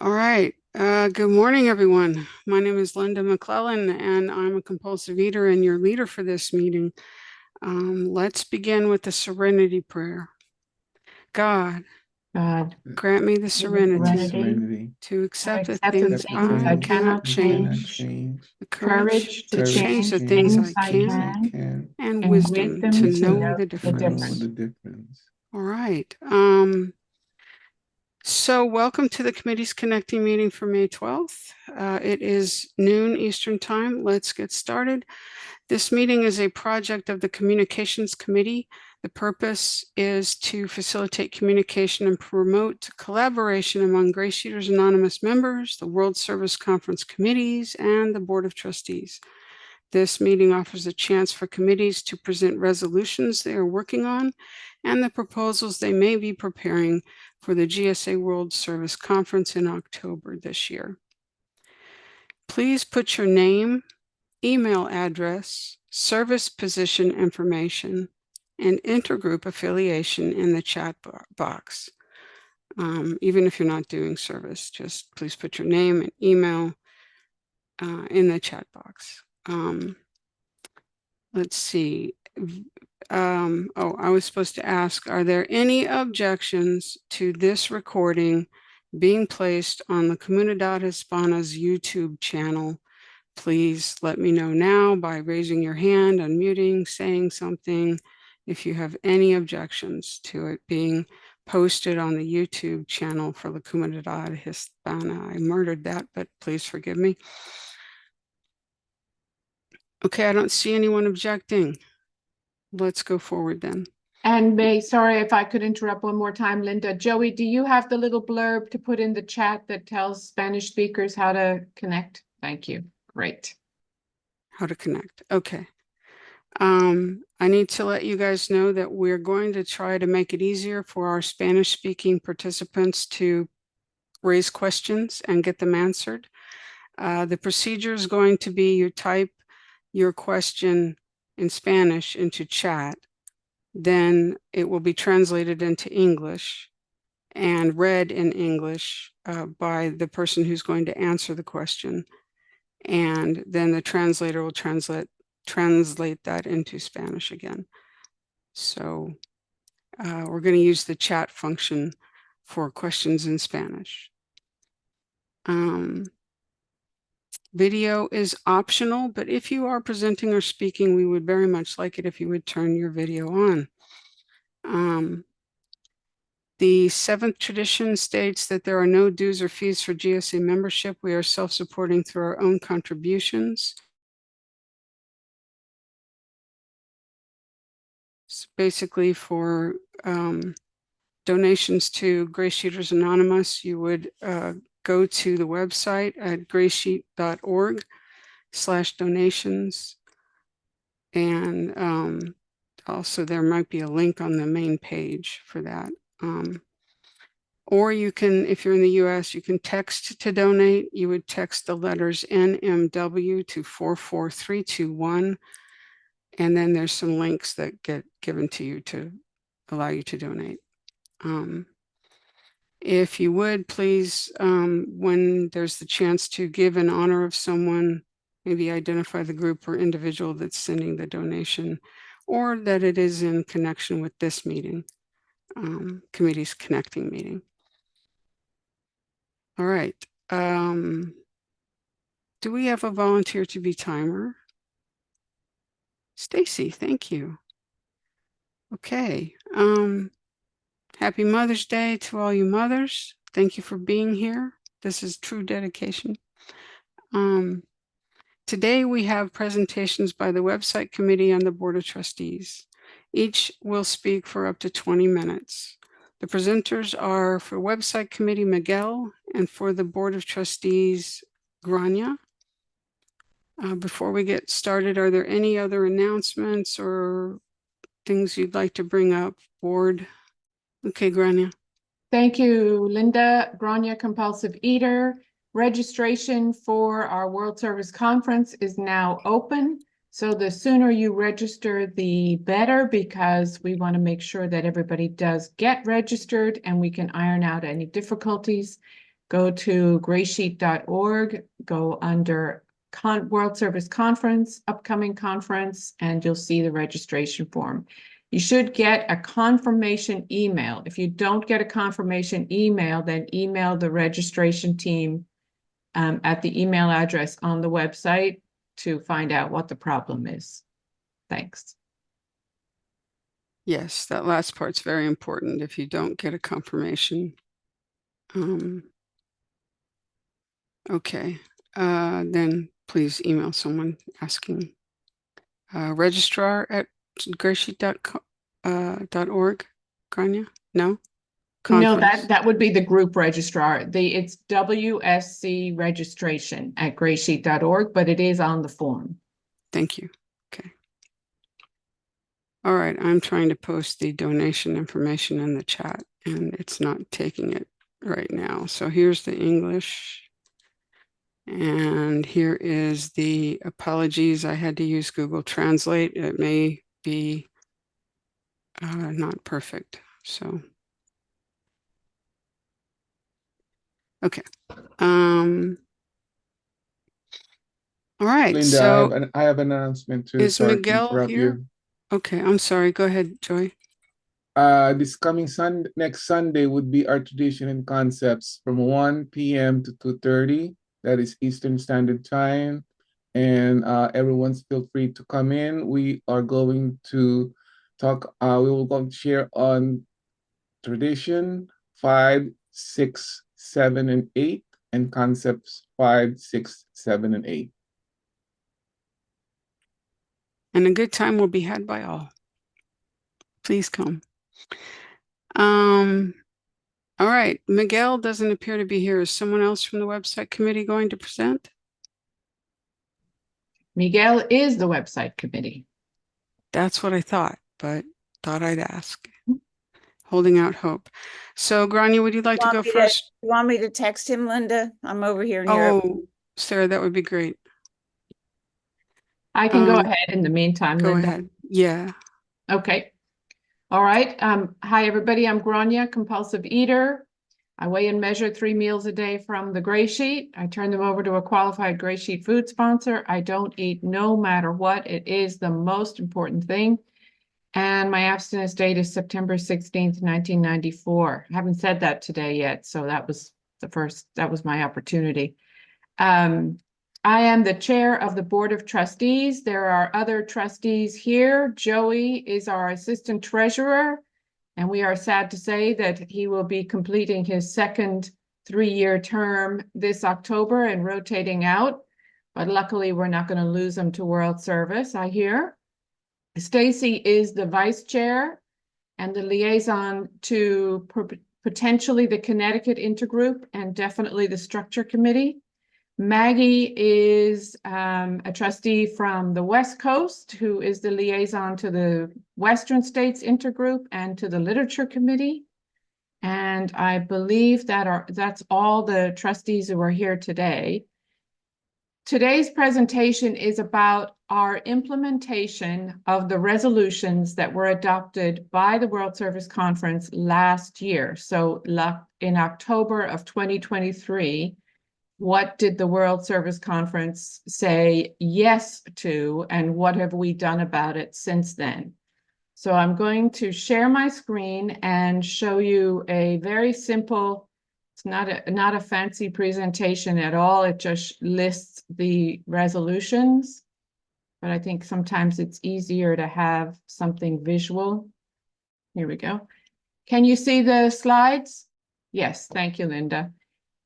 All right. Good morning, everyone. My name is Linda McClellan, and I'm a compulsive eater and your leader for this meeting. Let's begin with the serenity prayer. God, grant me the serenity to accept the things I cannot change, the courage to change the things I can, and wisdom to know the difference. All right. So welcome to the committee's connecting meeting for May 12th. It is noon Eastern time. Let's get started. This meeting is a project of the Communications Committee. The purpose is to facilitate communication and promote collaboration among GreySheeters Anonymous members, the World Service Conference committees, and the Board of Trustees. This meeting offers a chance for committees to present resolutions they are working on and the proposals they may be preparing for the GSA World Service Conference in October this year. Please put your name, email address, service position information, and intergroup affiliation in the chat box. Even if you're not doing service, just please put your name and email in the chat box. Let's see. I was supposed to ask, are there any objections to this recording being placed on the Comunidad Hispana's YouTube channel? Please let me know now by raising your hand, unmuting, saying something, if you have any objections to it being posted on the YouTube channel for the Comunidad Hispana. I murdered that, but please forgive me. Okay, I don't see anyone objecting. Let's go forward then. And sorry if I could interrupt one more time, Linda. Joey, do you have the little blurb to put in the chat that tells Spanish speakers how to connect? Thank you. Great. How to connect. Okay. I need to let you guys know that we're going to try to make it easier for our Spanish-speaking participants to raise questions and get them answered. The procedure is going to be you type your question in Spanish into chat, then it will be translated into English and read in English by the person who's going to answer the question. And then the translator will translate that into Spanish again. So we're going to use the chat function for questions in Spanish. Video is optional, but if you are presenting or speaking, we would very much like it if you would turn your video on. The seventh tradition states that there are no dues or fees for GSA membership. We are self-supporting through our own contributions. So basically for donations to GreySheeters Anonymous, you would go to the website at greysheet.org/donations. And also there might be a link on the main page for that. Or you can, if you're in the US, you can text to donate. You would text the letters NMW to 44321. And then there's some links that get given to you to allow you to donate. If you would, please, when there's the chance to give in honor of someone, maybe identify the group or individual that's sending the donation, or that it is in connection with this meeting, committee's connecting meeting. All right. Do we have a volunteer to be timer? Stacy, thank you. Okay. Happy Mother's Day to all you mothers. Thank you for being here. This is true dedication. Today we have presentations by the website committee and the Board of Trustees. Each will speak for up to 20 minutes. The presenters are for website committee, Miguel, and for the Board of Trustees, Grania. Before we get started, are there any other announcements or things you'd like to bring up, board? Okay, Grania. Thank you, Linda. Grania, compulsive eater. Registration for our World Service Conference is now open. So the sooner you register, the better, because we want to make sure that everybody does get registered and we can iron out any difficulties. go to GreySheet.org, go under World Service Conference, upcoming conference, and you'll see the registration form. You should get a confirmation email. If you don't get a confirmation email, then email the registration team at the email address on the website to find out what the problem is. Thanks. Yes, that last part's very important. If you don't get a confirmation. Okay, then please email someone asking. Registrar at GreySheet.org, Grania? No? No, Conference. that would be the group registrar. It's WSC registration at GreySheet.org, but it is on the form. Thank you. Okay. All right, I'm trying to post the donation information in the chat, and it's not taking it right now. So here's the English. And here is the apologies. I had to use Google Translate. It may be not perfect. So, okay. All right. Linda, So I have an announcement too. is Sorry to Miguel interrupt here? you. Okay, I'm sorry. Go ahead, Joy. This coming next Sunday would be our tradition and concepts from 1 p.m. to 2:30. That is Eastern Standard Time. And everyone's feel free to come in. We are going to talk, we will go to share on tradition 5, 6, 7, and 8, and concepts 5, 6, 7, and 8. And a good time will be had by all. Please come. All right. Miguel doesn't appear to be here. Is someone else from the website committee going to present? Miguel is the website committee. That's what I thought, but thought I'd ask. Holding out hope. So, Grania, would you like to go first? You want me to text him, Linda? I'm over here in Europe. Oh, Sarah, that would be great. I can go ahead in the meantime, Go Linda. ahead. Yeah. Okay. All right. Hi, everybody. I'm Grania, compulsive eater. I weigh and measure 3 meals a day from the GreySheet. I turn them over to a qualified GreySheet food sponsor. I don't eat no matter what. It is the most important thing. And my abstinence date is September 16th, 1994. I haven't said that today yet, so that was my opportunity. I am the chair of the board of trustees. There are other trustees here. Joey is our assistant treasurer, and we are sad to say that he will be completing his second 3-year term this October and rotating out. But luckily, we're not going to lose him to World Service, I hear. Stacy is the vice chair and the liaison to potentially the Connecticut Intergroup and definitely the Structure Committee. Maggie is a trustee from the West Coast who is the liaison to the Western States Intergroup and to the Literature Committee. And I believe that's all the trustees who are here today. Today's presentation is about our implementation of the resolutions that were adopted by the World Service Conference last year. So in October of 2023, what did the World Service Conference say yes to, and what have we done about it since then? So I'm going to share my screen and show you a very simple, it's not a fancy presentation at all. It just lists the resolutions, but I think sometimes it's easier to have something visual. Here we go. Can you see the slides? Yes, thank you, Linda.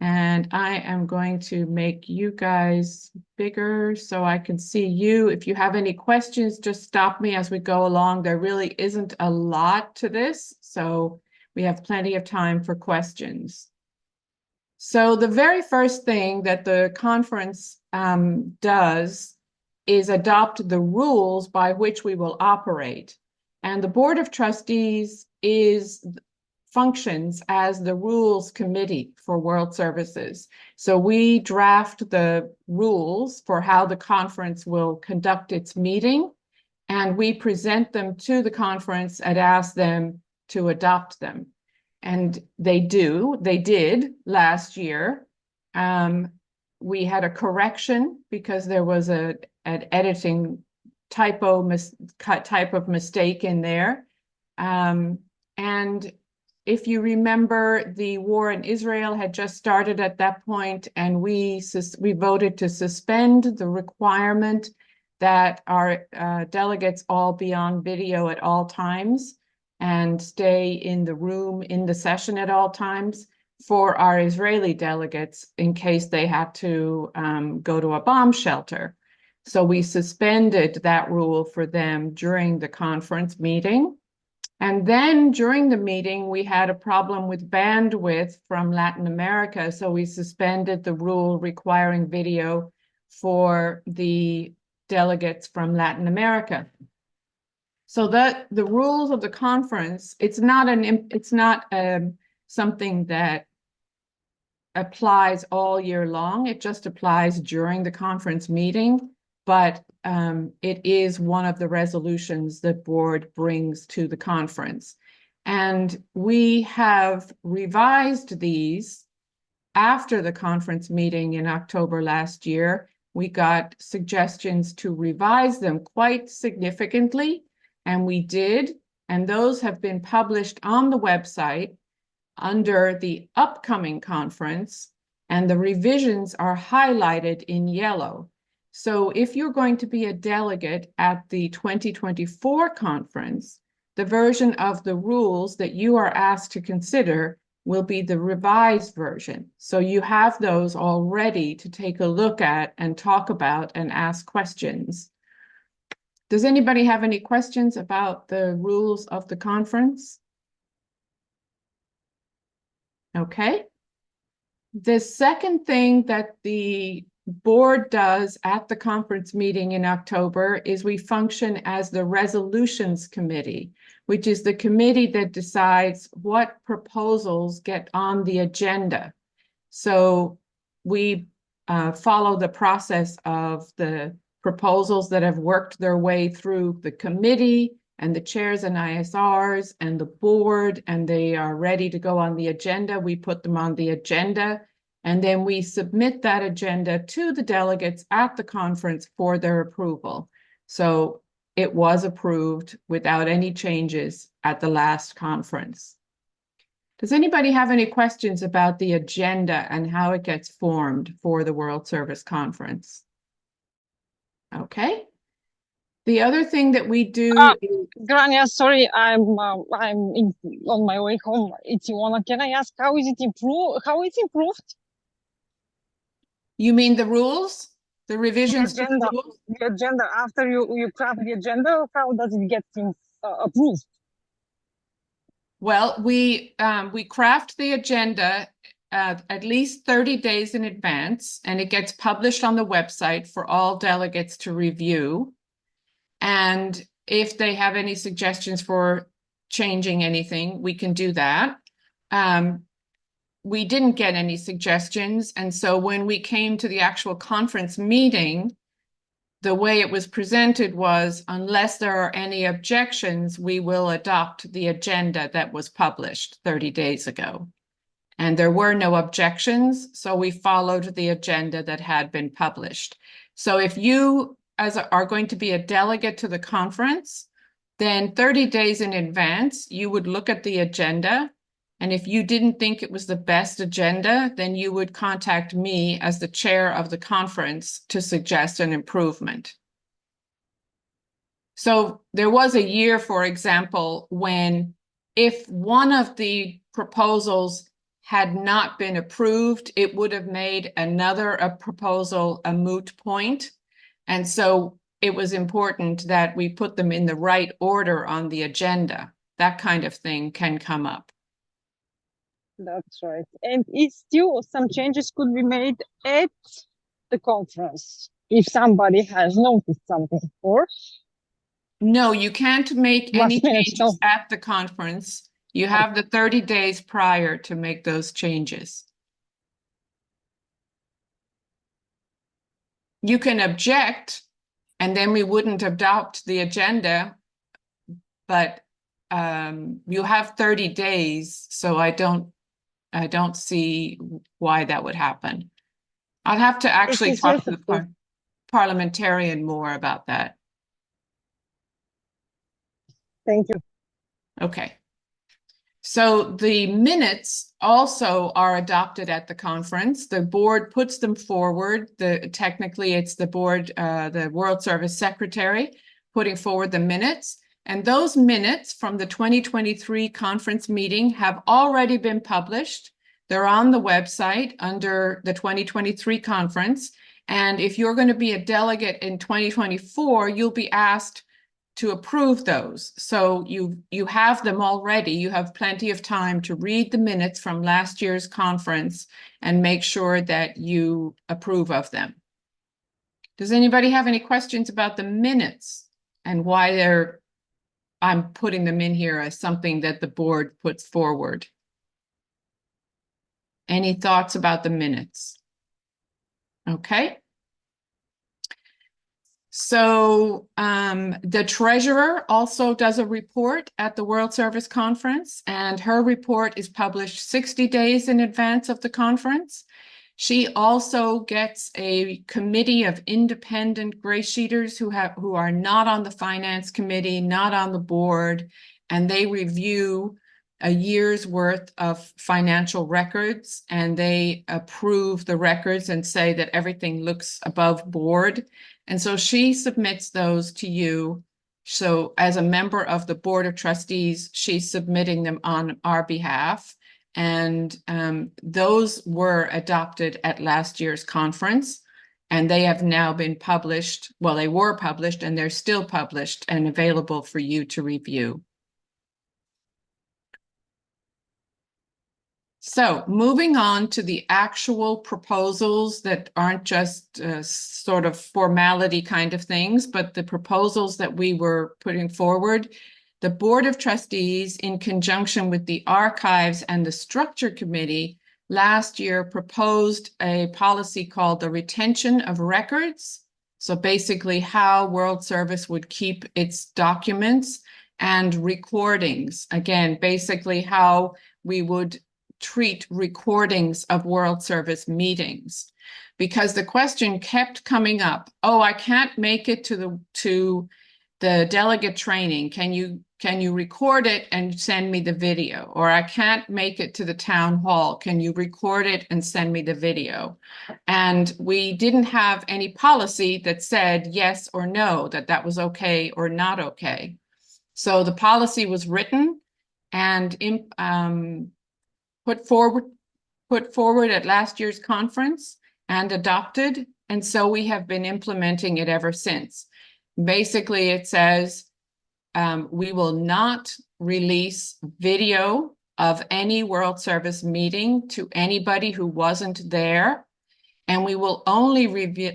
And I am going to make you guys bigger so I can see you. If you have any questions, just stop me as we go along. There really isn't a lot to this, so we have plenty of time for questions. So the very first thing that the conference does is adopt the rules by which we will operate. And the Board of Trustees functions as the rules committee for World Services. So we draft the rules for how the conference will conduct its meeting, and we present them to the conference and ask them to adopt them. and they did last year. We had a correction because there was an editing type of mistake in there. And if you remember, the war in Israel had just started at that point, and we voted to suspend the requirement that our delegates all be on video at all times and stay in the room, in the session at all times for our Israeli delegates in case they had to go to a bomb shelter. So we suspended that rule for them during the conference meeting. And then during the meeting, we had a problem with bandwidth from Latin America. So we suspended the rule requiring video for the delegates from Latin America. So that the rules of the conference, it's not something that applies all year long. It just applies during the conference meeting. But it is one of the resolutions the board brings to the conference. And we have revised these after the conference meeting in October last year. We got suggestions to revise them quite significantly, and we did. And those have been published on the website under the upcoming conference, and the revisions are highlighted in yellow. So if you're going to be a delegate at the 2024 conference, the version of the rules that you are asked to consider will be the revised version. So you have those all ready to take a look at and talk about and ask questions. Does anybody have any questions about the rules of the conference? Okay. The second thing that the board does at the conference meeting in October is we function as the resolutions committee, which is the committee that decides what proposals get on the agenda. So we follow the process of the proposals that have worked their way through the committee and the chairs and ISRs and the board, and they are ready to go on the agenda. We put them on the agenda. And then we submit that agenda to the delegates at the conference for their approval. So it was approved without any changes at the last conference. Does anybody have any questions about the agenda and how it gets formed for the World Service Conference? Okay. The other thing that we do is... Grania, sorry, I'm on my way home. It's Iona. Can I ask how is it improved? How it's improved? You mean the rules? The revisions to agenda, the rules? the agenda after you craft the agenda, how does it get approved? Well, we craft the agenda at least 30 days in advance, and it gets published on the website for all delegates to review. And if they have any suggestions for changing anything, we can do that. We didn't get any suggestions. And so when we came to the actual conference meeting, the way it was presented was, unless there are any objections, we will adopt the agenda that was published 30 days ago. And there were no objections, so we followed the agenda that had been published. So if you are going to be a delegate to the conference, then 30 days in advance, you would look at the agenda. And if you didn't think it was the best agenda, then you would contact me as the chair of the conference to suggest an improvement. So there was a year, for example, when if one of the proposals had not been approved, it would have made another proposal a moot point. And so it was important that we put them in the right order on the agenda. That kind of thing can come up. That's right. And it's still some changes could be made at the conference if somebody has noticed something, or? No, you can't make any Last minute, changes no. at the conference. You have the 30 days prior to make those changes. You can object, and then we wouldn't adopt the agenda, but you have 30 days, so I don't see why that would happen. I'd have to actually is talk just to the parliamentarian more about that. Thank you. Okay. So the minutes also are adopted at the conference. The board puts them forward. Technically, it's the board, the World Service Secretary putting forward the minutes. And those minutes from the 2023 conference meeting have already been published. They're on the website under the 2023 conference. And if you're going to be a delegate in 2024, you'll be asked to approve those. So you have them already. You have plenty of time to read the minutes from last year's conference and make sure that you approve of them. Does anybody have any questions about the minutes and why I'm putting them in here as something that the board puts forward? Any thoughts about the minutes? Okay. So the treasurer also does a report at the World Service Conference, and her report is published 60 days in advance of the conference. She also gets a committee of independent GreySheeters who are not on the finance committee, not on the board, and they review a year's worth of financial records, and they approve the records and say that everything looks above board. And so she submits those to you. So as a member of the Board of Trustees, she's submitting them on our behalf. And those were adopted at last year's conference, and they have now been published. Well, they were published and they're still published and available for you to review. So moving on to the actual proposals that aren't just sort of formality kind of things, but the proposals that we were putting forward, the Board of Trustees, in conjunction with the Archives and the Structure Committee, last year proposed a policy called the retention of records. So basically how World Service would keep its documents and recordings. Again, basically how we would treat recordings of World Service meetings, because the question kept coming up, oh, I can't make it to the delegate training. Can you record it and send me the video? Or I can't make it to the town hall. Can you record it and send me the video? And we didn't have any policy that said yes or no, that was okay or not okay. So the policy was written and put forward at last year's conference and adopted, and so we have been implementing it ever since. Basically, it says we will not release video of any World Service meeting to anybody who wasn't there, and we will only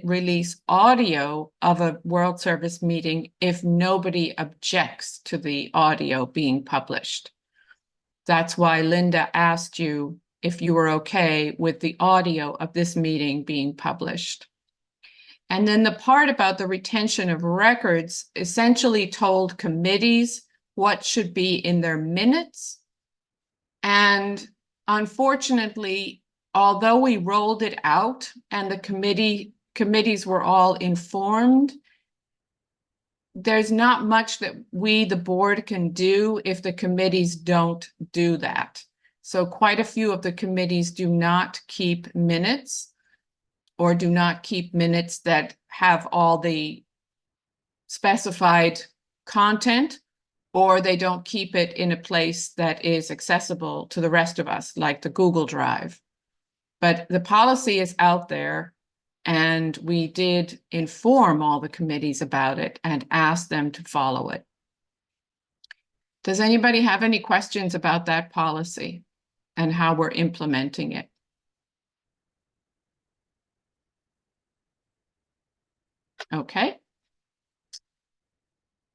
release audio of a World Service meeting if nobody objects to the audio being published. That's why Linda asked you if you were okay with the audio of this meeting being published. And then the part about the retention of records essentially told committees what should be in their minutes. And unfortunately, although we rolled it out and the committees were all informed, there's not much that we, the board, can do if the committees don't do that. So quite a few of the committees do not keep minutes, or do not keep minutes that have all the specified content, or they don't keep it in a place that is accessible to the rest of us, like the Google Drive. But the policy is out there, and we did inform all the committees about it and ask them to follow it. Does anybody have any questions about that policy and how we're implementing it? Okay.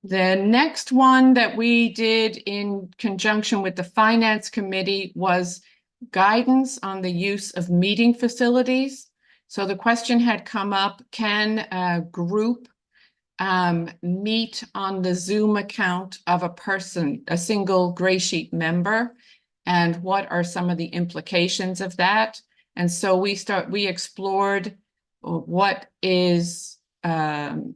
The next one that we did in conjunction with the Finance Committee was guidance on the use of meeting facilities. So the question had come up, can a group meet on the Zoom account of a person, a single GreySheet member, and what are some of the implications of that. And so we explored what is the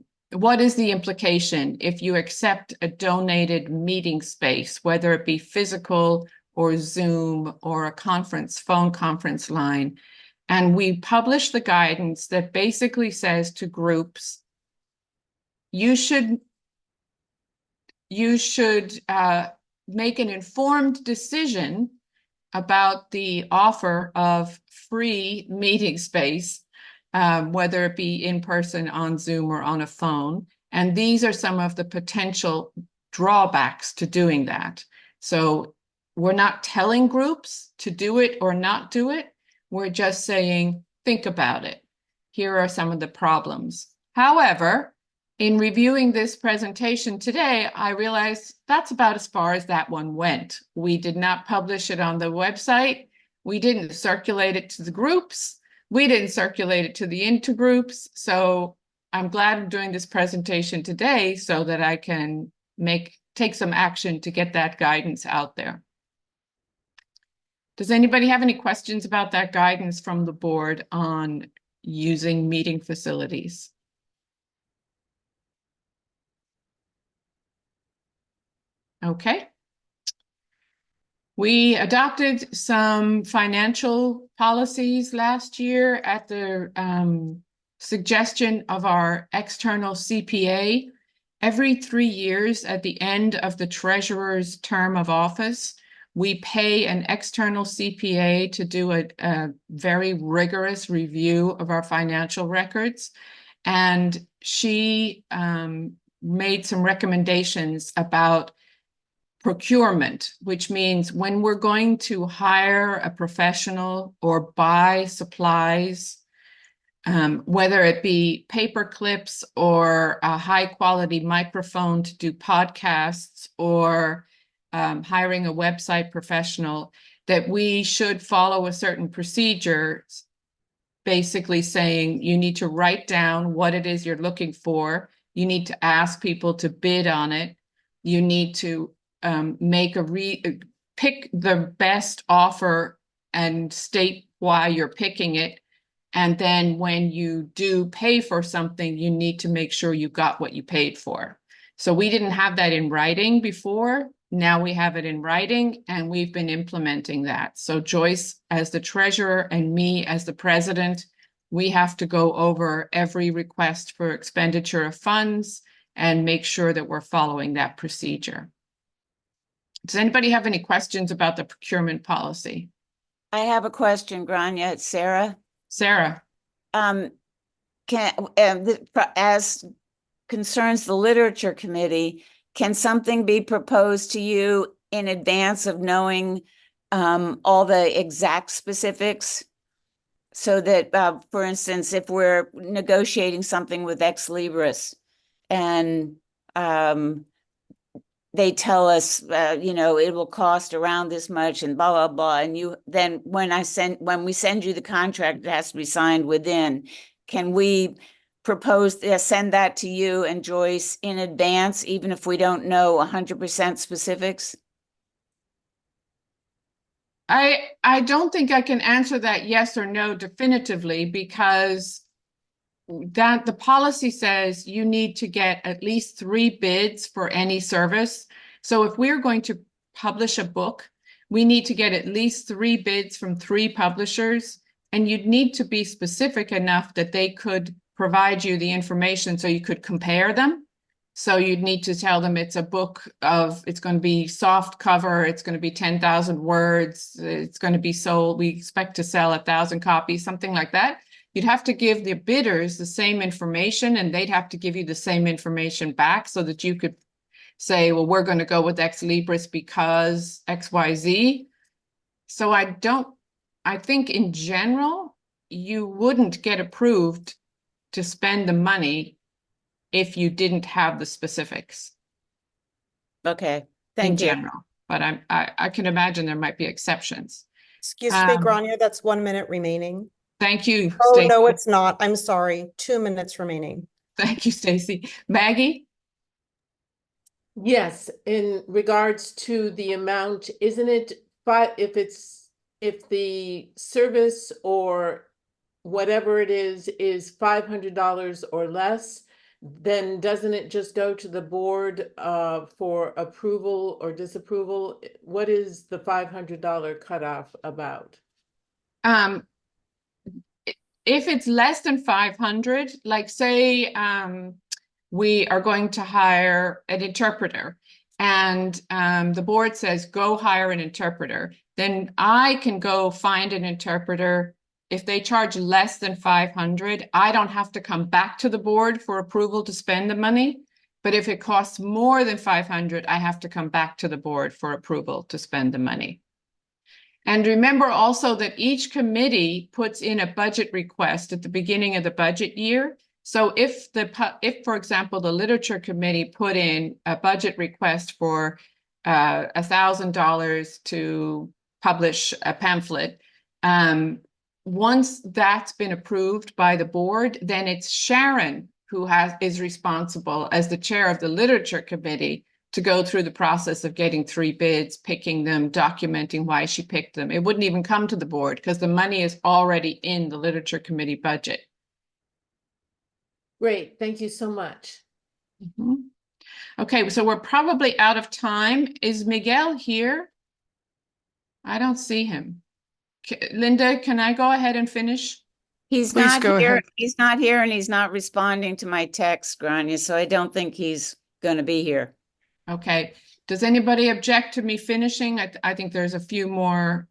implication if you accept a donated meeting space, whether it be physical or Zoom or a phone conference line. And we published the guidance that basically says to groups, you should make an informed decision about the offer of free meeting space, whether it be in person, on Zoom, or on a phone. And these are some of the potential drawbacks to doing that. So we're not telling groups to do it or not do it. We're just saying, think about it. Here are some of the problems. However, in reviewing this presentation today, I realized that's about as far as that one went. We did not publish it on the website. We didn't circulate it to the groups. We didn't circulate it to the intergroups. So I'm glad I'm doing this presentation today so that I can take some action to get that guidance out there. Does anybody have any questions about that guidance from the board on using meeting facilities? Okay. We adopted some financial policies last year at the suggestion of our external CPA. Every 3 years at the end of the treasurer's term of office, we pay an external CPA to do a very rigorous review of our financial records. And she made some recommendations about procurement, which means when we're going to hire a professional or buy supplies, whether it be paper clips or a high quality microphone to do podcasts, or hiring a website professional, that we should follow a certain procedure, basically saying you need to write down what it is you're looking for. You need to ask people to bid on it. You need to pick the best offer and state why you're picking it. And then when you do pay for something, you need to make sure you got what you paid for. So we didn't have that in writing before. Now we have it in writing, and we've been implementing that. So Joyce, as the treasurer, and me as the president, we have to go over every request for expenditure of funds and make sure that we're following that procedure. Does anybody have any questions about the procurement policy? I have a question, Grania. It's Sarah. Sarah. As concerns the literature committee, can something be proposed to you in advance of knowing all the exact specifics? So that, for instance, if we're negotiating something with Ex Libris and they tell us, it will cost around this much and blah, blah, blah. And then when we send you the contract, it has to be signed within. Can we send that to you and Joyce in advance, even if we don't know 100% specifics? I don't think I can answer that yes or no definitively, because the policy says you need to get at least 3 bids for any service. So if we're going to publish a book, we need to get at least 3 bids from 3 publishers, and you'd need to be specific enough that they could provide you the information so you could compare them. So you'd need to tell them it's a book it's going to be soft cover, it's going to be 10,000 words, it's going to be sold, we expect to sell 1,000 copies, something like that. You'd have to give the bidders the same information, and they'd have to give you the same information back so that you could say, well, we're going to go with Ex Libris because XYZ. So I think in general, you wouldn't get approved to spend the money if you didn't have the specifics. Okay, thank you. In general, but I can imagine there might be exceptions. Excuse me, Grania, that's 1 minute remaining. Thank you. Oh, Stacey. no, it's not. I'm sorry. 2 minutes remaining. Thank you, Stacy. Maggie? Yes, in regards to the amount, isn't it, if the service or whatever it is $500 or less, then doesn't it just go to the board for approval or disapproval? What is the $500 cutoff about? If it's less than 500, like say we are going to hire an interpreter and the board says, go hire an interpreter, then I can go find an interpreter. If they charge less than 500, I don't have to come back to the board for approval to spend the money. But if it costs more than 500, I have to come back to the board for approval to spend the money. And remember also that each committee puts in a budget request at the beginning of the budget year. So if, for example, the literature committee put in a budget request for $1,000 to publish a pamphlet, once that's been approved by the board, then it's Sharon who is responsible as the chair of the literature committee to go through the process of getting 3 bids, picking them, documenting why she picked them. It wouldn't even come to the board because the money is already in the literature committee budget. Great, thank you so much. Mm-hmm. Okay, so we're probably out of time. Is Miguel here? I don't see him. Linda, can I go ahead and finish? He's Please not go here. ahead. He's not here and he's not responding to my text, Grania, so I don't think he's going to be here. Okay. Does anybody object to me finishing? I think there's a few more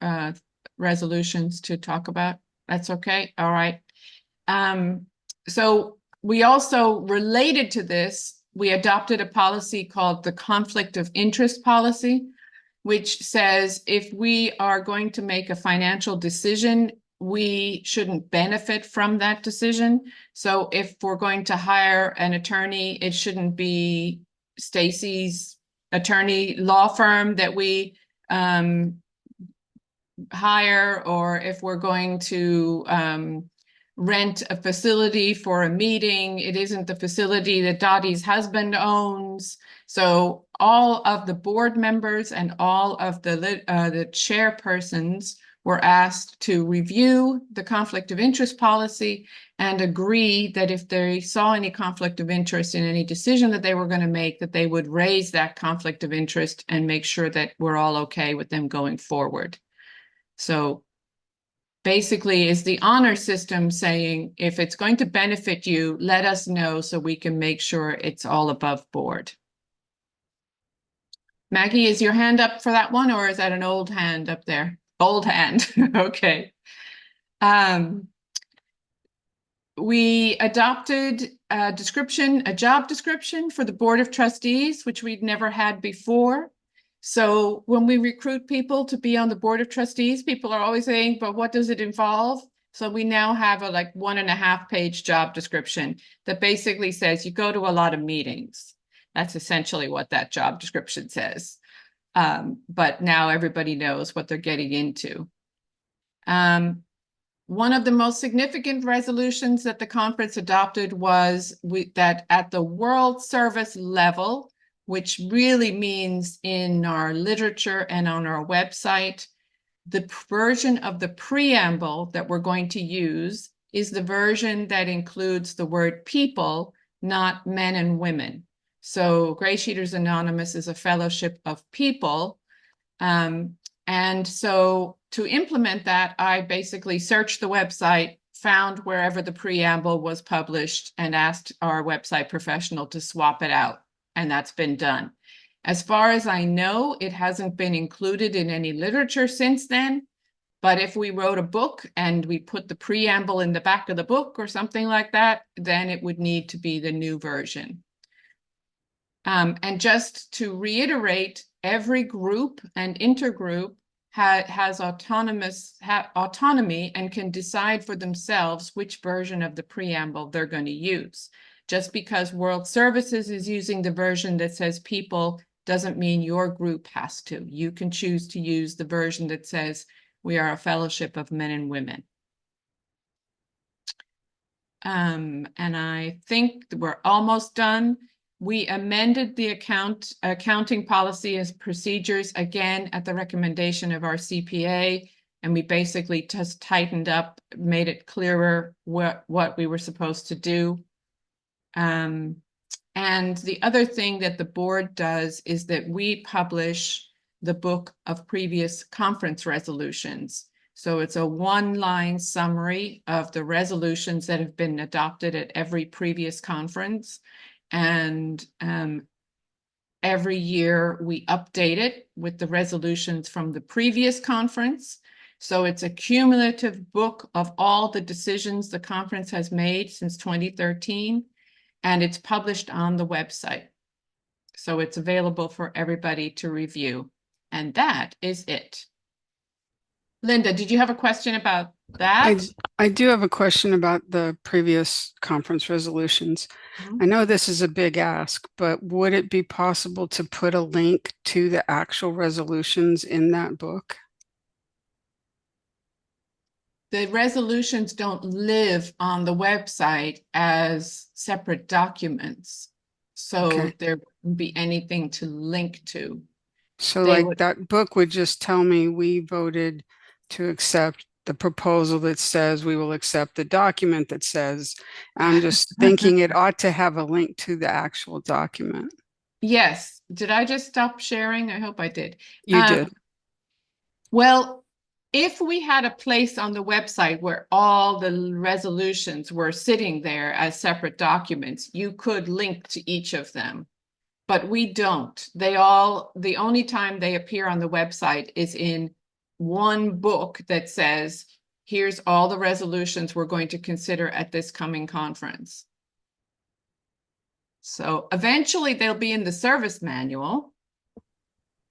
resolutions to talk about. That's okay. All right. So we also, related to this, we adopted a policy called the conflict of interest policy, which says if we are going to make a financial decision, we shouldn't benefit from that decision. So if we're going to hire an attorney, it shouldn't be Stacy's attorney law firm that we hire, or if we're going to rent a facility for a meeting, it isn't the facility that Dottie's husband owns. So all of the board members and all of the chairpersons were asked to review the conflict of interest policy and agree that if they saw any conflict of interest in any decision that they were going to make, that they would raise that conflict of interest and make sure that we're all okay with them going forward. So basically is the honor system saying, if it's going to benefit you, let us know so we can make sure it's all above board. Maggie, is your hand up for that one, or is that an old hand up there? Old hand. Okay. We adopted a job description for the Board of Trustees, which we'd never had before. So when we recruit people to be on the Board of Trustees, people are always saying, but what does it involve? So we now have a 1.5-page job description that basically says you go to a lot of meetings. That's essentially what that job description says. But now everybody knows what they're getting into. One of the most significant resolutions that the conference adopted was that at the World Service level, which really means in our literature and on our website, the version of the preamble that we're going to use is the version that includes the word people, not men and women. So GreySheeters Anonymous is a fellowship of people. And so to implement that, I basically searched the website, found wherever the preamble was published, and asked our website professional to swap it out. And that's been done. As far as I know, it hasn't been included in any literature since then. But if we wrote a book and we put the preamble in the back of the book or something like that, then it would need to be the new version. And just to reiterate, every group and intergroup has autonomy and can decide for themselves which version of the preamble they're going to use. Just because World Services is using the version that says people doesn't mean your group has to. You can choose to use the version that says we are a fellowship of men and women. And I think we're almost done. We amended the accounting policy as procedures again at the recommendation of our CPA. And we basically just tightened up, made it clearer what we were supposed to do. And the other thing that the board does is that we publish the book of previous conference resolutions. So it's a one-line summary of the resolutions that have been adopted at every previous conference. And every year we update it with the resolutions from the previous conference. So it's a cumulative book of all the decisions the conference has made since 2013, and it's published on the website. So it's available for everybody to review. And that is it. Linda, did you have a question about that? I do have a question about the previous conference resolutions. Mhm. I know this is a big ask, but would it be possible to put a link to the actual resolutions in that book? The resolutions don't live on the website as separate documents. So Okay. there wouldn't be anything to link to. So They like would- that book would just tell me we voted to accept the proposal that says we will accept the document that says, I'm just thinking it ought to have a link to the actual document. Yes. Did I just stop sharing? I hope I did. You did. Well, if we had a place on the website where all the resolutions were sitting there as separate documents, you could link to each of them. But we don't. The only time they appear on the website is in one book that says, here's all the resolutions we're going to consider at this coming conference. So eventually they'll be in the service manual,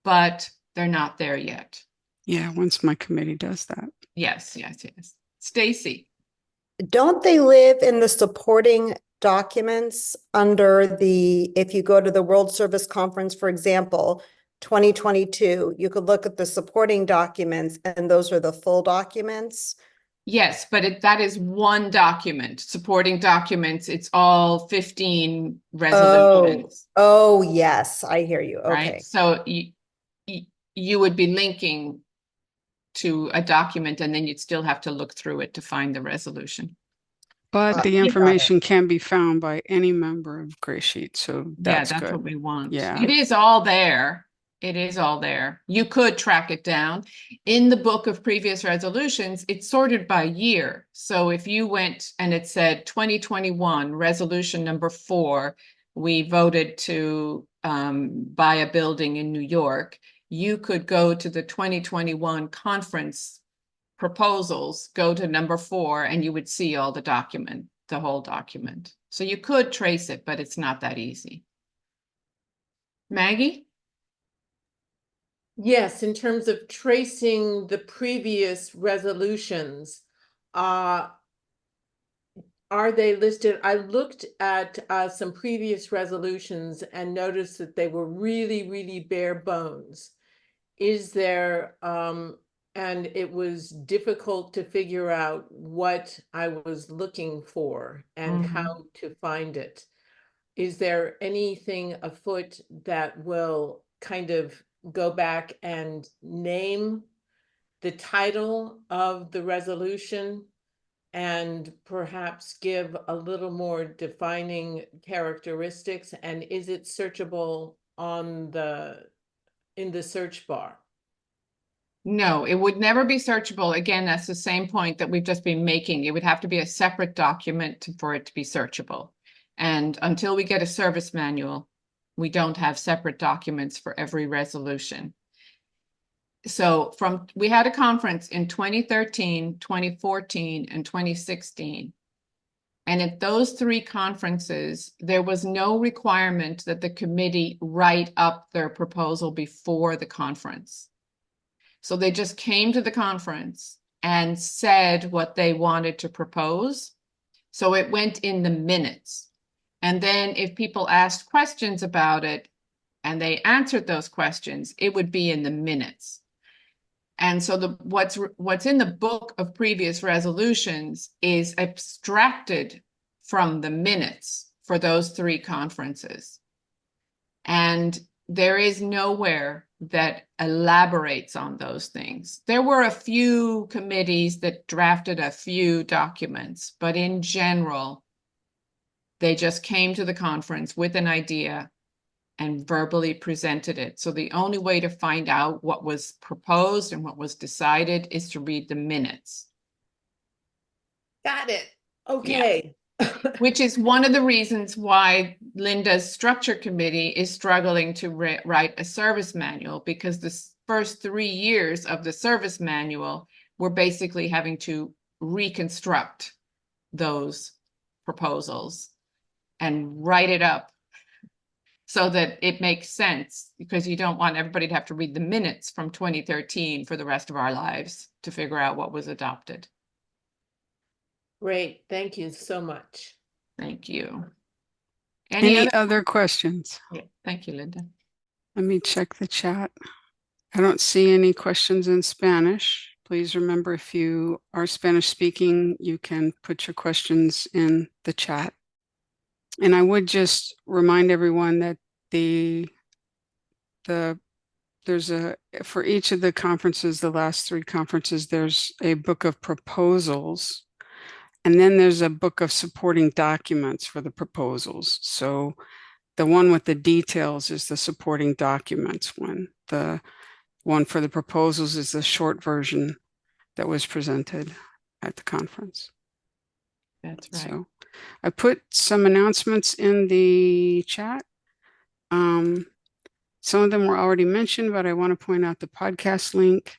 but they're not there yet. Yeah, once my committee does that. Yes. Stacy. Don't they live in the supporting documents under the, if you go to the World Service Conference, for example, 2022, you could look at the supporting documents and those are the full documents? Yes, but that is one document, supporting documents. It's all 15 resolutions, Oh, yes, I hear you. right? Okay. So you would be linking to a document and then you'd still have to look through it to find the resolution. But the got it. information can be found by any member of GreySheet, so that's That's good. what we want. Yeah. It is all there. It is all there. You could track it down. In the book of previous resolutions, it's sorted by year. So if you went and it said 2021, resolution number 4, we voted to buy a building in New York, you could go to the 2021 conference proposals, go to number 4, and you would see all the whole document. So you could trace it, but it's not that easy. Maggie? Yes, in terms of tracing the previous resolutions, are they listed? I looked at some previous resolutions and noticed that they were really, really bare bones. Is there, and it was difficult to figure out what I was looking for and how to find it. Is there anything afoot that will kind of go back and name the title of the resolution and perhaps give a little more defining characteristics? And is it searchable in the search bar? No, it would never be searchable. Again, that's the same point that we've just been making. It would have to be a separate document for it to be searchable. And until we get a service manual, we don't have separate documents for every resolution. So we had a conference in 2013, 2014, and 2016. And at those 3 conferences, there was no requirement that the committee write up their proposal before the conference. So they just came to the conference and said what they wanted to propose. So it went in the minutes. And then if people asked questions about it and they answered those questions, it would be in the minutes. And so what's in the book of previous resolutions is abstracted from the minutes for those 3 conferences. And there is nowhere that elaborates on those things. There were a few committees that drafted a few documents, but in general, they just came to the conference with an idea and verbally presented it. So the only way to find out what was proposed and what was decided is to read the minutes. Got it. Okay. Which is one of the reasons why Linda's structure committee is struggling to write a service manual, because the first 3 years of the service manual, we're basically having to reconstruct those proposals and write it up so that it makes sense, because you don't want everybody to have to read the minutes from 2013 for the rest of our lives to figure out what was adopted. Great. Thank you so much. Thank you. Any other questions? Yeah, thank you, Linda. Let me check the chat. I don't see any questions in Spanish. Please remember, if you are Spanish speaking, you can put your questions in the chat. And I would just remind everyone that there's for each of the conferences, the last 3 conferences, there's a book of proposals. And then there's a book of supporting documents for the proposals. So the one with the details is the supporting documents one. The one for the proposals is the short version that was presented at the conference. That's right. So I put some announcements in the chat. Some of them were already mentioned, but I want to point out the podcast link,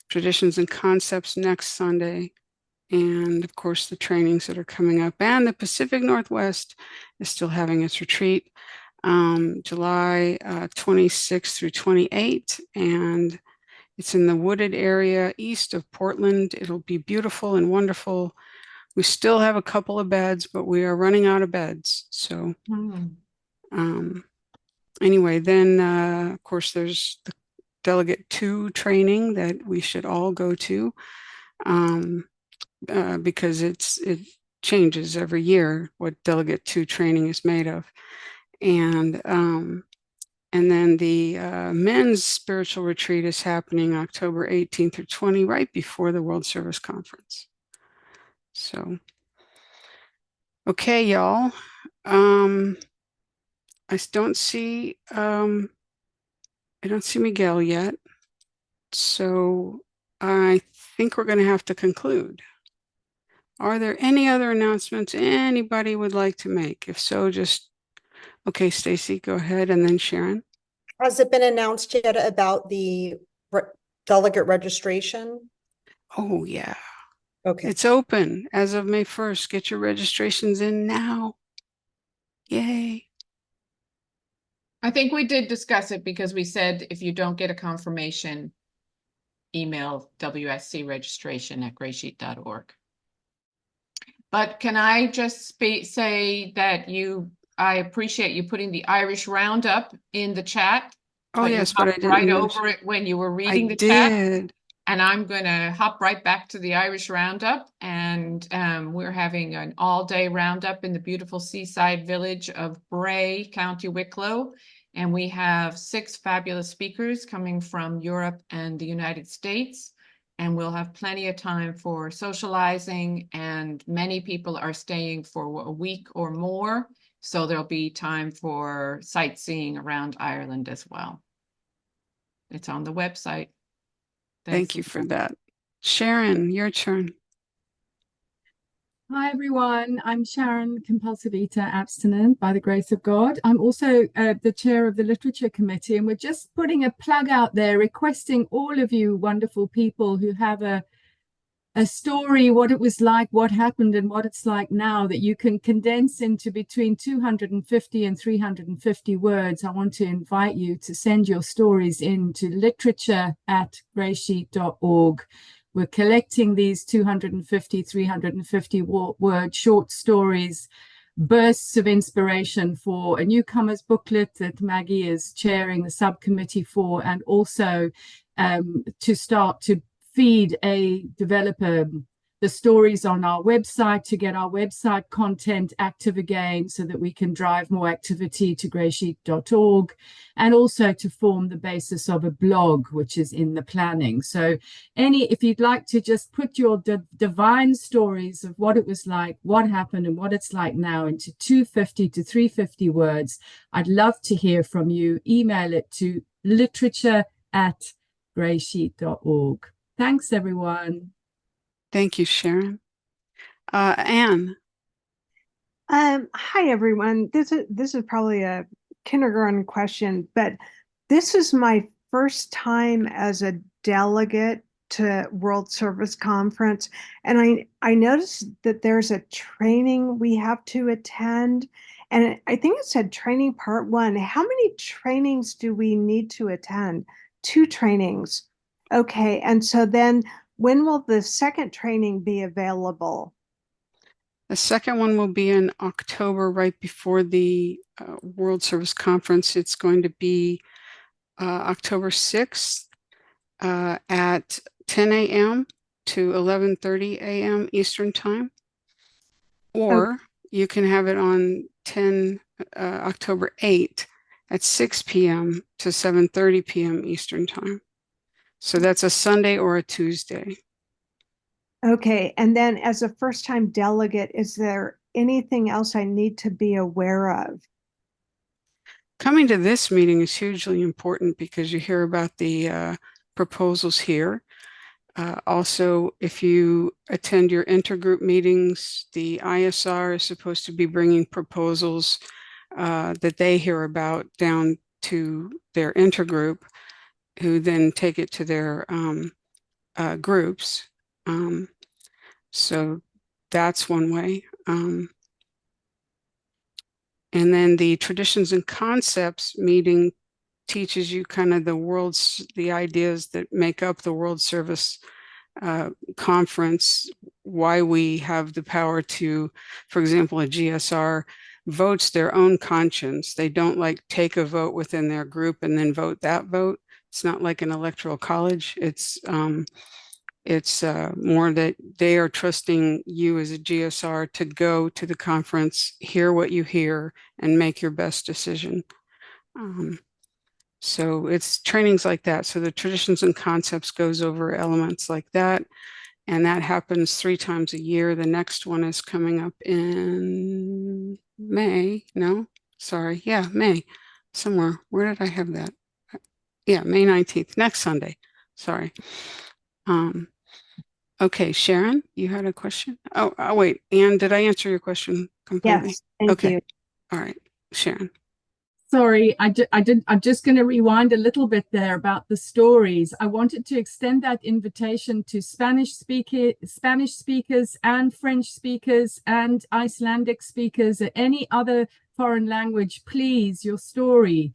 Traditions and Concepts next Sunday, and of course the trainings that are coming up. And the Pacific Northwest is still having its retreat, July 26th through 28th, and it's in the wooded area east of Portland. It'll be beautiful and wonderful. We still have a couple of beds, but we are running out of beds. So anyway, then of course there's the Delegate 2 training that we should all go to, because it changes every year what Delegate 2 training is made of. And then the men's spiritual retreat is happening October 18th through 20, right before the World Service Conference. So, okay, y'all. I don't see Miguel yet. So I think we're going to have to conclude. Are there any other announcements anybody would like to make? If so, just, okay, Stacy, go ahead, and then Sharon. Has it been announced yet about the delegate registration? Oh, yeah. Okay. It's open as of May 1st. Get your registrations in now. Yay. I think we did discuss it, because we said if you don't get a confirmation, email wscregistration@greysheet.org. But can I just say that I appreciate you putting the Irish Roundup in the chat. Oh, yes, but I didn't right mention- over it when you were reading the I chat. did. And I'm going to hop right back to the Irish Roundup. And we're having an all-day roundup in the beautiful seaside village of Bray, County Wicklow. And we have 6 fabulous speakers coming from Europe and the United States. And we'll have plenty of time for socializing. And many people are staying for a week or more. So there'll be time for sightseeing around Ireland as well. It's on the website. Thank you for that. Sharon, your turn. Hi everyone, I'm Sharon, compulsive eater, abstinent by the grace of God. I'm also the chair of the Literature Committee, and we're just putting a plug out there requesting all of you wonderful people who have a story, what it was like, what happened, and what it's like now, that you can condense into between 250 and 350 words. I want to invite you to send your stories in to literature@greysheet.org. We're collecting these 250, 350 word short stories, bursts of inspiration for a newcomer's booklet that Maggie is chairing the subcommittee for, and also to start to feed a developer the stories on our website to get our website content active again so that we can drive more activity to GreySheet.org, and also to form the basis of a blog, which is in the planning. So if you'd like to just put your divine stories of what it was like, what happened, and what it's like now into 250 to 350 words, I'd love to hear from you. Email it to literature@GreySheet.org. Thanks, everyone. Thank you, Sharon. Anne. Hi, everyone. This is probably a kindergarten question, but this is my first time as a delegate to World Service Conference, and I noticed that there's a training we have to attend, and I think it said training part 1. How many trainings do we need to attend? 2 trainings. Okay, and so then when will the second training be available? The second one will be in October, right before the World Service Conference. It's going to be October 6th at 10 a.m. to 11:30 a.m. Eastern Time. Or you can have it on October 8th at 6 p.m. to 7:30 p.m. Eastern Time. So that's a Sunday or a Tuesday. Okay, and then as a first-time delegate, is there anything else I need to be aware of? Coming to this meeting is hugely important because you hear about the proposals here. Also, if you attend your intergroup meetings, the ISR is supposed to be bringing proposals that they hear about down to their intergroup, who then take it to their groups. So that's one way. And then the Traditions and Concepts meeting teaches you kind of the ideas that make up the World Service Conference, why we have the power to, for example, a GSR votes their own conscience. They don't like take a vote within their group and then vote that vote. It's not like an electoral college. It's more that they are trusting you as a GSR to go to the conference, hear what you hear, and make your best decision. So it's trainings like that. So the Traditions and Concepts goes over elements like that. And that happens 3 times a year. The next one is coming up in May. No, sorry. Yeah, May. Somewhere. Where did I have that? Yeah, May 19th, next Sunday. Sorry. Okay, Sharon, you had a question? Oh, wait, Anne, did I answer your question completely? Yes, thank you. All right, Sharon. Sorry, I'm just going to rewind a little bit there about the stories. I wanted to extend that invitation to Spanish speakers and French speakers and Icelandic speakers, or any other foreign language. Please, your story,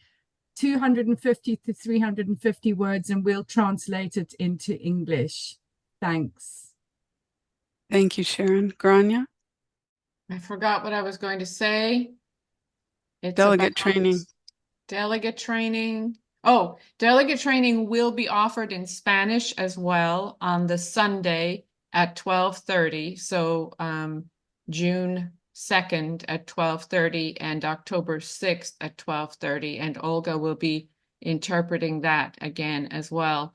250 to 350 words, and we'll translate it into English. Thanks. Thank you, Sharon. Grania? I forgot what I was going to say. It's Delegate about training. Delegate training. Oh, delegate training will be offered in Spanish as well on the Sunday at 12:30. So June 2nd at 12:30 and October 6th at 12:30. And Olga will be interpreting that again as well.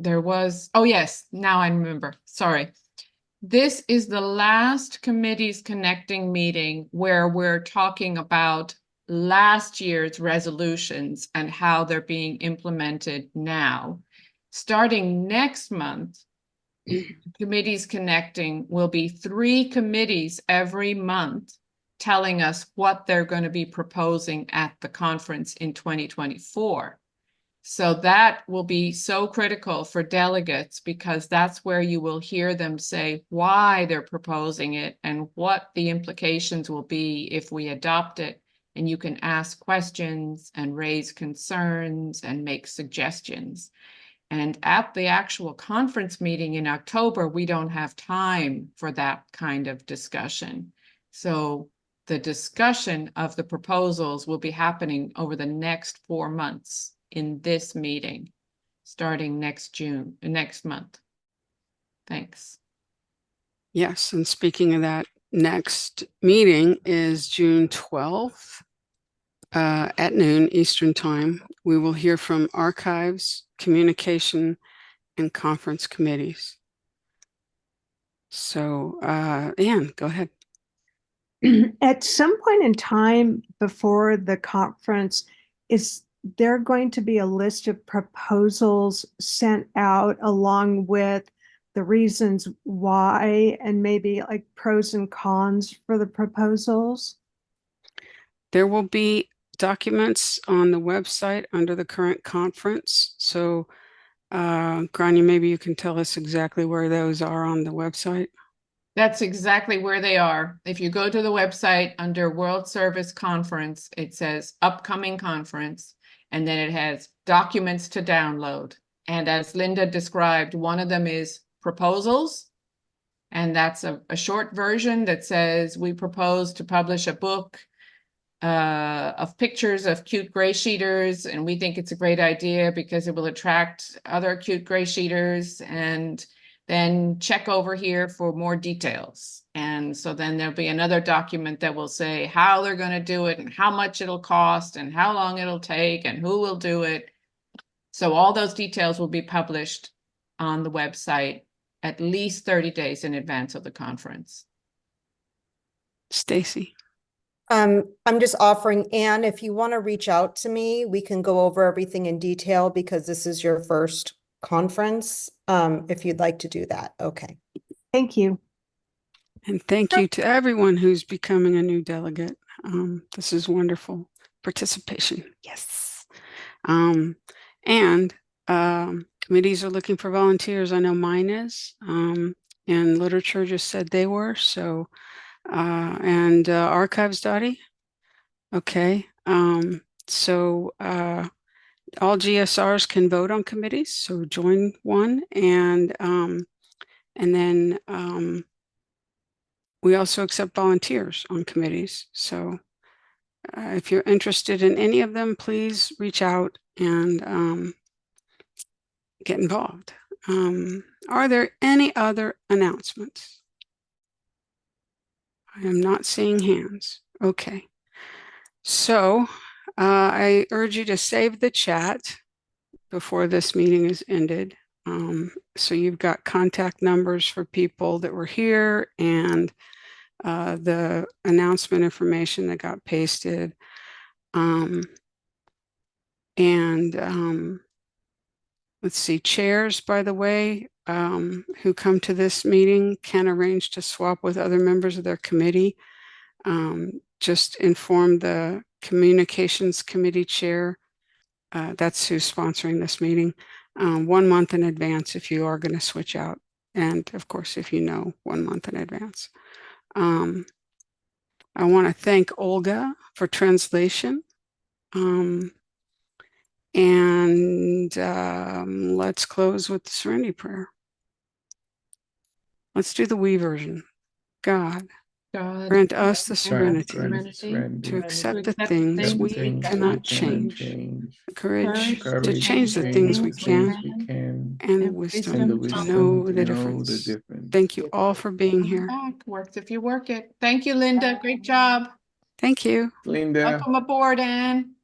There was, oh yes, now I remember, sorry. This is the last committees connecting meeting where we're talking about last year's resolutions and how they're being implemented now. Starting next month, committees connecting will be 3 committees every month telling us what they're going to be proposing at the conference in 2024. So that will be so critical for delegates, because that's where you will hear them say why they're proposing it and what the implications will be if we adopt it. And you can ask questions and raise concerns and make suggestions. And at the actual conference meeting in October, we don't have time for that kind of discussion. So the discussion of the proposals will be happening over the next 4 months in this meeting, starting next month. Thanks. Yes, and speaking of that, next meeting is June 12th at noon Eastern Time. We will hear from archives, communication, and conference committees. So, Anne, go ahead. At some point in time before the conference, is there going to be a list of proposals sent out along with the reasons why and maybe like pros and cons for the proposals? There will be documents on the website under the current conference. So, Grania, maybe you can tell us exactly where those are on the website. That's exactly where they are. If you go to the website under World Service Conference, it says upcoming conference, and then it has documents to download. And as Linda described, one of them is proposals. And that's a short version that says we propose to publish a book of pictures of cute GreySheeters, and we think it's a great idea because it will attract other cute GreySheeters, and then check over here for more details. And so then there'll be another document that will say how they're going to do it and how much it'll cost and how long it'll take and who will do it. So all those details will be published on the website at least 30 days in advance of the conference. Stacy. I'm just offering, Anne, if you want to reach out to me, we can go over everything in detail because this is your first conference. If you'd like to do that. Okay. Thank you. And thank you to everyone who's becoming a new delegate. This is wonderful participation. Yes. And committees are looking for volunteers. I know mine is. And literature just said they were. So, and archives, Dottie. Okay. So all GSRs can vote on committees. So join one, and then we also accept volunteers on committees. So if you're interested in any of them, please reach out and get involved. Are there any other announcements? I am not seeing hands. Okay. So I urge you to save the chat before this meeting is ended. So you've got contact numbers for people that were here and the announcement information that got pasted. Let's see, chairs, by the way, who come to this meeting can arrange to swap with other members of their committee. Just inform the communications committee chair. That's who's sponsoring this meeting. 1 month in advance if you are going to switch out. And of course, if you know 1 month in advance. I want to thank Olga for translation. Let's close with the Serenity Prayer. Let's do the we version. God, grant us the serenity to accept the things we cannot change, the courage to change the things we can, and wisdom to know the difference. Thank you all for being here. Back. Works if you work it. Thank you, Linda. Great job. Thank you. Linda. Welcome aboard, Anne.